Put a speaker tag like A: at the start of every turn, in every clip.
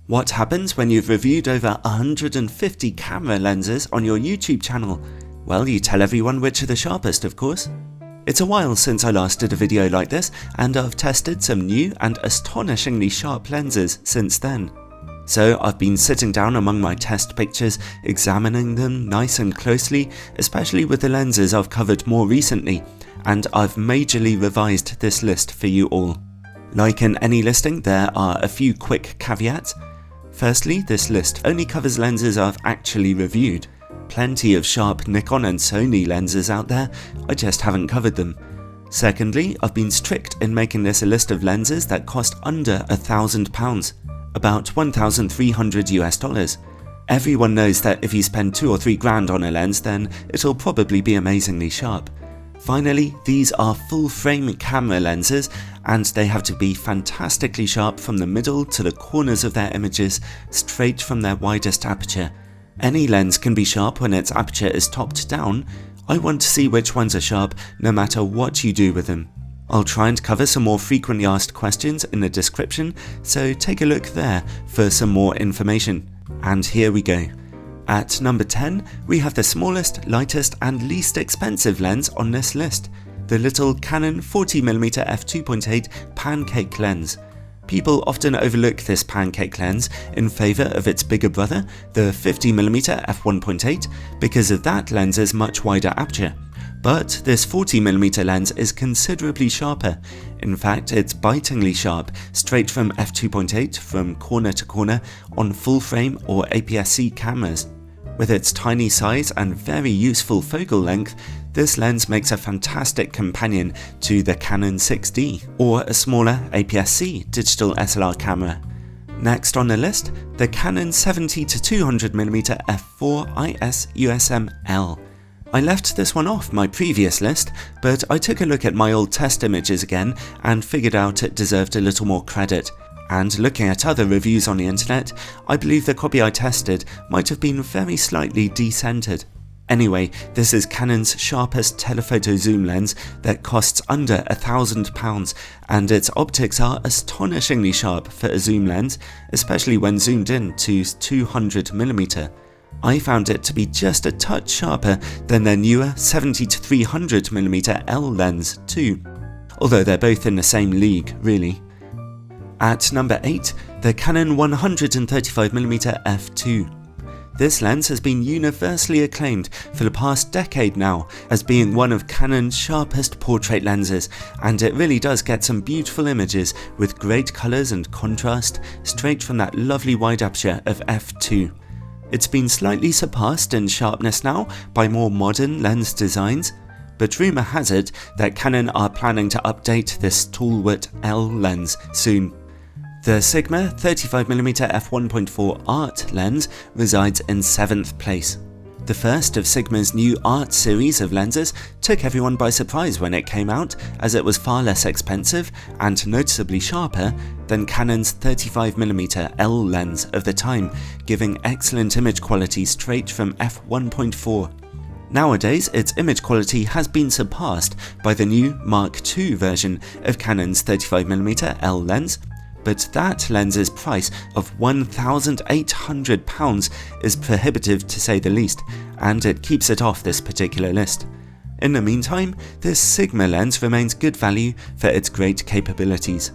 A: What happens when you've reviewed over 150 camera lenses on your YouTube channel? Well, you tell everyone which are the sharpest, of course. It's a while since I last did a video like this, and I've tested some new and astonishingly sharp lenses since then. So I've been sitting down among my test pictures, examining them nice and closely, especially with the lenses I've covered more recently, and I've majorly revised this list for you all. Like in any listing, there are a few quick caveats. Firstly, this list only covers lenses I've actually reviewed. Plenty of sharp Nikon and Sony lenses out there, I just haven't covered them. Secondly, I've been strict in making this a list of lenses that cost under £1,000, about $1,300 US. Everyone knows that if you spend $2 or $3 grand on a lens, then it'll probably be amazingly sharp. Finally, these are full-frame camera lenses, and they have to be fantastically sharp from the middle to the corners of their images, straight from their widest aperture. Any lens can be sharp when its aperture is topped down. I want to see which ones are sharp no matter what you do with them. I'll try and cover some more frequently asked questions in the description, so take a look there for some more information. And here we go. At number 10, we have the smallest, lightest and least expensive lens on this list, the little Canon 40mm f2.8 pancake lens. People often overlook this pancake lens in favour of its bigger brother, the 50mm f1.8, because of that lens's much wider aperture. But this 40mm lens is considerably sharper. In fact, it's bitingly sharp, straight from f2.8 from corner to corner on full frame or APS-C cameras. With its tiny size and very useful focal length, this lens makes a fantastic companion to the Canon 6D or a smaller APS-C digital SLR camera. Next on the list, the Canon 70-200mm f4 IS USM-L. I left this one off my previous list, but I took a look at my old test images again and figured out it deserved a little more credit. And looking at other reviews on the internet, I believe the copy I tested might have been very slightly decentered. Anyway, this is Canon's Sharpest telephoto zoom lens that costs under £1,000, and its optics are astonishingly sharp for a zoom lens, especially when zoomed in to 200mm. I found it to be just a touch sharper than their newer 70-300mm L lens too, although they're both in the same league really. At number 8, the Canon 135mm f2. This lens has been universally acclaimed for the past decade now as being one of Canon's sharpest portrait lenses, and it really does get some beautiful images with great colours and contrast straight from that lovely wide aperture of f2. It's been slightly surpassed in sharpness now by more modern lens designs, but rumour has it that Canon are planning to update this stalwart L lens soon. The Sigma 35mm f1.4 Art lens resides in 7th place. The first of Sigma's new Art series of lenses took everyone by surprise when it came out, as it was far less expensive and noticeably sharper than Canon's 35mm L lens of the time, giving excellent image quality straight from f1.4. Nowadays, its image quality has been surpassed by the new Mark II version of Canon's 35mm L lens, but that lens's price of £1,800 is prohibitive to say the least, and it keeps it off this particular list. In the meantime, this Sigma lens remains good value for its great capabilities.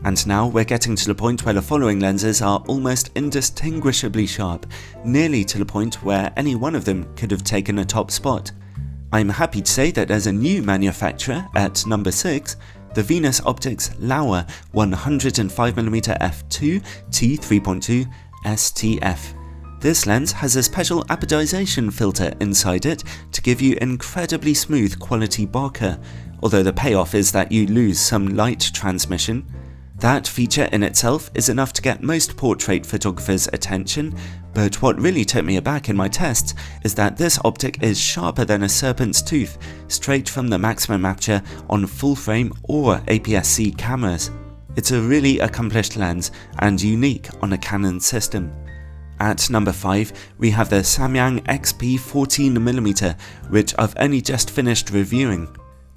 A: And now we're getting to the point where the following lenses are almost indistinguishably sharp, nearly to the point where any one of them could have taken a top spot. I'm happy to say that there's a new manufacturer at number 6, the Venus Optics Laowa 105mm f2 t3.2 STF. This lens has a special apodization filter inside it to give you incredibly smooth quality bokeh, although the payoff is that you lose some light transmission. That feature in itself is enough to get most portrait photographers' attention, but what really took me aback in my tests is that this optic is sharper than a serpent's tooth, straight from the maximum aperture on full frame or APS-C cameras. It's a really accomplished lens and unique on a Canon system. At number 5, we have the Samyang XP14mm, which I've only just finished reviewing.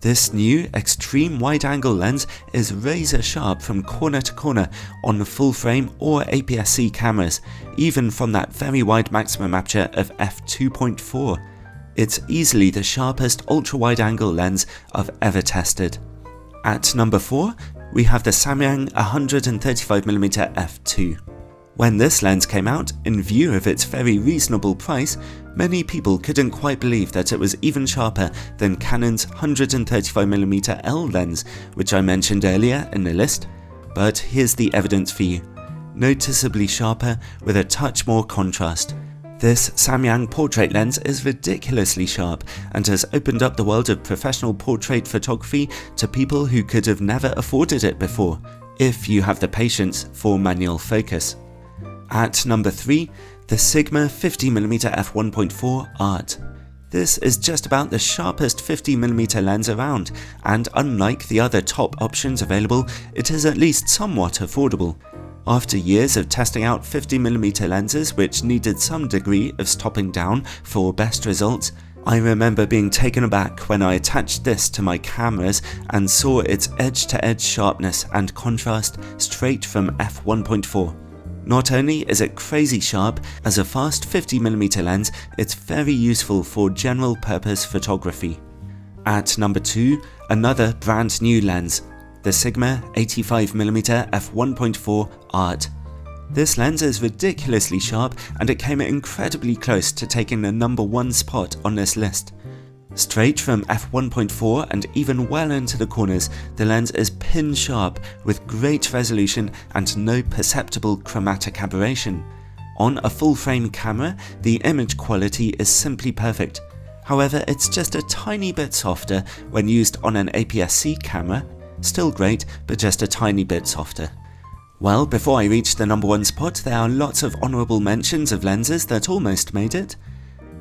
A: This new extreme wide-angle lens is razor sharp from corner to corner on full frame or APS-C cameras, even from that very wide maximum aperture of f2.4. It's easily the sharpest ultra-wide-angle lens I've ever tested. At number 4, we have the Samyang 135mm f2. When this lens came out, in view of its very reasonable price, many people couldn't quite believe that it was even sharper than Canon's 135mm L lens, which I mentioned earlier in the list. But here's the evidence for you. Noticeably sharper with a touch more contrast. This Samyang portrait lens is ridiculously sharp and has opened up the world of professional portrait photography to people who could have never afforded it before, if you have the patience for manual focus. At number 3, the Sigma 50mm f1.4 Art. This is just about the sharpest 50mm lens around, and unlike the other top options available, it is at least somewhat affordable. After years of testing out 50mm lenses which needed some degree of stopping down for best results, I remember being taken aback when I attached this to my cameras and saw its edge-to-edge sharpness and contrast straight from f1.4. Not only is it crazy sharp, as a fast 50mm lens, it's very useful for general purpose photography. At number 2, another brand new lens, the Sigma 85mm f1.4 Art. This lens is ridiculously sharp and it came incredibly close to taking the number 1 spot on this list. Straight from f1.4 and even well into the corners, the lens is pin sharp with great resolution and no perceptible chromatic aberration. On a full frame camera, the image quality is simply perfect. However, it's just a tiny bit softer when used on an APS-C camera. Still great, but just a tiny bit softer. Well, before I reach the number 1 spot, there are lots of honourable mentions of lenses that almost made it.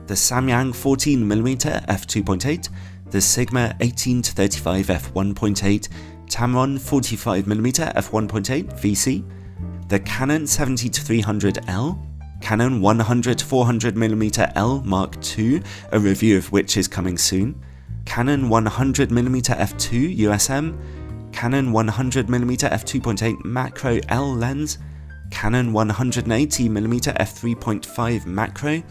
A: The Samyang 14mm f2.8, the Sigma 18-35 f1.8, Tamron 45mm f1.8 VC, the Canon 70-300L, Canon 100-400mm L Mark II, a review of which is coming soon, Canon 100mm f2 USM, Canon 100mm f2.8 macro L lens, Canon 180mm f3.5 macro,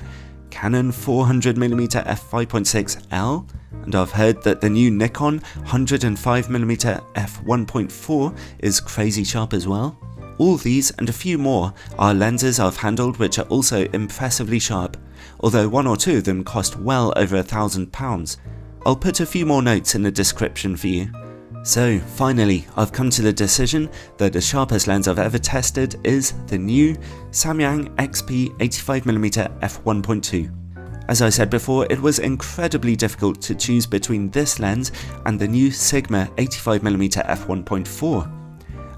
A: Canon 400mm f5.6 L, and I've heard that the new Nikon 105mm f1.4 is crazy sharp as well. All these and a few more are lenses I've handled which are also impressively sharp, although one or two of them cost well over £1,000. I'll put a few more notes in the description for you. So finally, I've come to the decision that the sharpest lens I've ever tested is the new Samyang XP14mm f1.2. As I said before, it was incredibly difficult to choose between this lens and the new Sigma 85mm f1.4.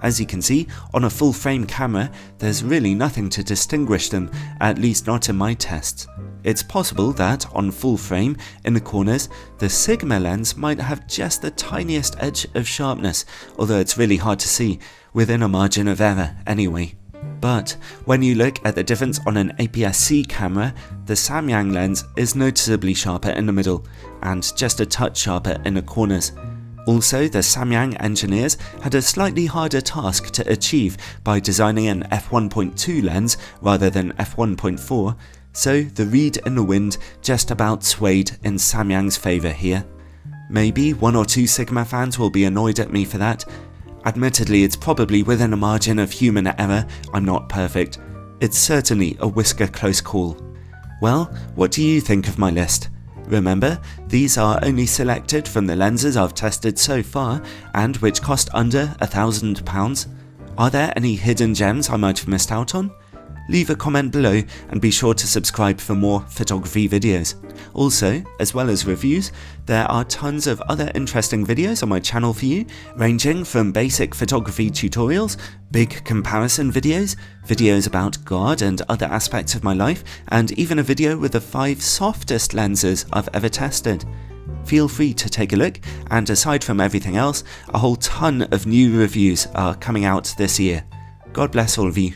A: As you can see, on a full frame camera, there's really nothing to distinguish them, at least not in my tests. It's possible that, on full frame, in the corners, the Sigma lens might have just the tiniest edge of sharpness, although it's really hard to see, within a margin of error anyway. But when you look at the difference on an APS-C camera, the Samyang lens is noticeably sharper in the middle, and just a touch sharper in the corners. Also, the Samyang engineers had a slightly harder task to achieve by designing an f1.2 lens rather than f1.4, so the reed in the wind just about swayed in Samyang's favour here. Maybe one or two Sigma fans will be annoyed at me for that. Admittedly, it's probably within a margin of human error. I'm not perfect. It's certainly a whisker close call. Well, what do you think of my list? Remember, these are only selected from the lenses I've tested so far and which cost under £1,000. Are there any hidden gems I might have missed out on? Leave a comment below and be sure to subscribe for more photography videos. Also, as well as reviews, there are tons of other interesting videos on my channel for you, ranging from basic photography tutorials, big comparison videos, videos about God and other aspects of my life, and even a video with the 5 softest lenses I've ever tested. Feel free to take a look, and aside from everything else, a whole ton of new reviews are coming out this year. God bless all of you.